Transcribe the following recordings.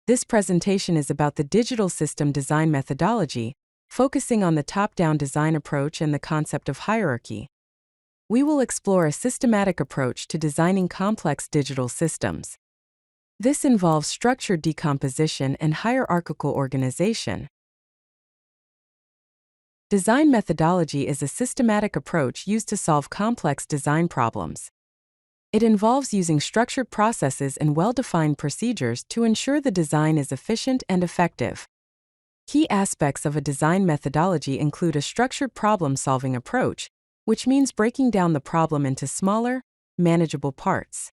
This presentation is about the digital system design methodology, focusing on the top-down design approach and the concept of hierarchy. We will explore a systematic approach to designing complex digital systems. This involves structured decomposition and hierarchical organization. Design methodology is a systematic approach used to solve complex design problems. It involves using structured processes and well-defined procedures to ensure the design is efficient and effective. Key aspects of a design methodology include a structured problem-solving approach, which means breaking down the problem into smaller, manageable parts.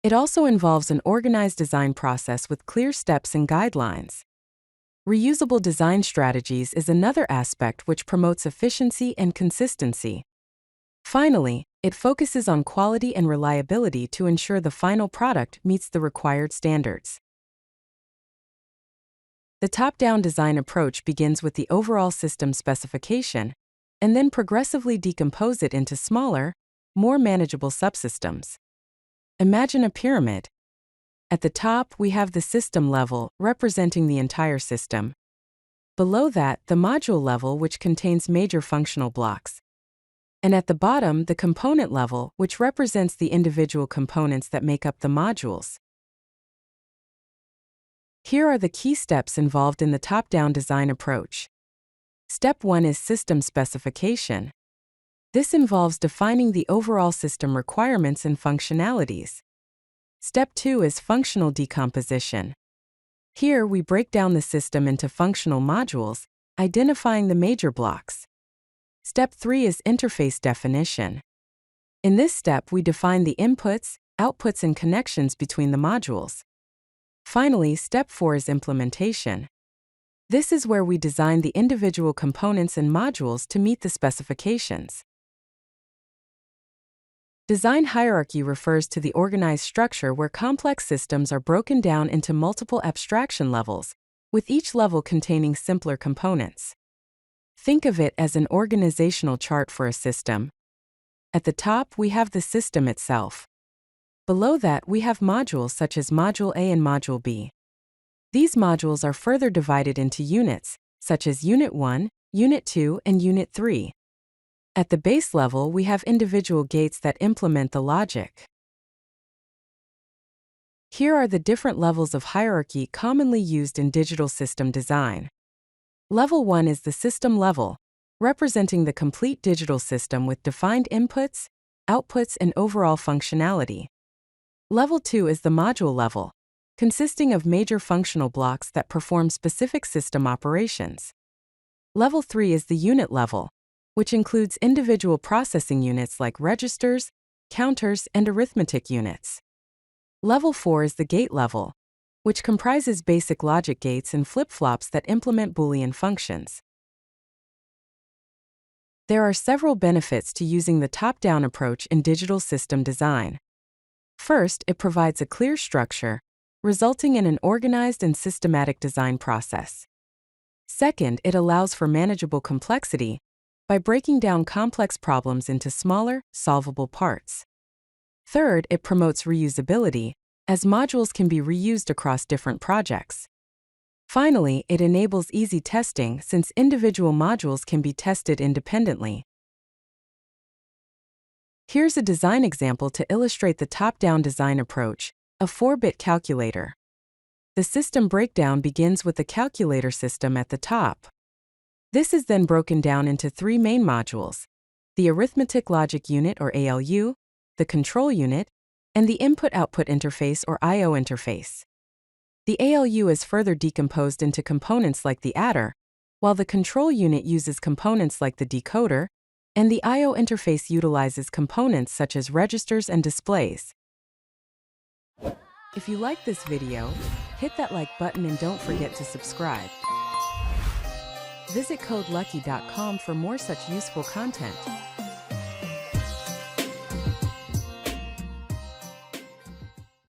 It also involves an organized design process with clear steps and guidelines. Reusable design strategies is another aspect which promotes efficiency and consistency. Finally, it focuses on quality and reliability to ensure the final product meets the required standards. The top-down design approach begins with the overall system specification, and then progressively decompose it into smaller, more manageable subsystems. Imagine a pyramid. At the top, we have the system level, representing the entire system. Below that, the module level, which contains major functional blocks. And at the bottom, the component level, which represents the individual components that make up the modules. Here are the key steps involved in the top-down design approach. Step 1 is system specification. This involves defining the overall system requirements and functionalities. Step 2 is functional decomposition. Here we break down the system into functional modules, identifying the major blocks. Step 3 is interface definition. In this step, we define the inputs, outputs, and connections between the modules. Finally, step 4 is implementation. This is where we design the individual components and modules to meet the specifications. Design hierarchy refers to the organized structure where complex systems are broken down into multiple abstraction levels, with each level containing simpler components. Think of it as an organizational chart for a system. At the top, we have the system itself. Below that, we have modules such as Module A and Module B. These modules are further divided into units, such as Unit 1, Unit 2, and Unit 3. At the base level, we have individual gates that implement the logic. Here are the different levels of hierarchy commonly used in digital system design. Level 1 is the system level, representing the complete digital system with defined inputs, outputs, and overall functionality. Level 2 is the module level, consisting of major functional blocks that perform specific system operations. Level 3 is the unit level, which includes individual processing units like registers, counters, and arithmetic units. Level 4 is the gate level, which comprises basic logic gates and flip-flops that implement Boolean functions. There are several benefits to using the top-down approach in digital system design. First, it provides a clear structure, resulting in an organized and systematic design process. Second, it allows for manageable complexity by breaking down complex problems into smaller, solvable parts. Third, it promotes reusability, as modules can be reused across different projects. Finally, it enables easy testing since individual modules can be tested independently. Here's a design example to illustrate the top-down design approach, a 4-bit calculator. The system breakdown begins with the calculator system at the top. This is then broken down into 3 main modules: the arithmetic logic unit or ALU, the control unit, and the input-output interface or I/O interface. The ALU is further decomposed into components like the adder, while the control unit uses components like the decoder, and the I/O interface utilizes components such as registers and displays. If you like this video, hit that like button and don't forget to subscribe. Visit CodeLucky.com for more such useful content.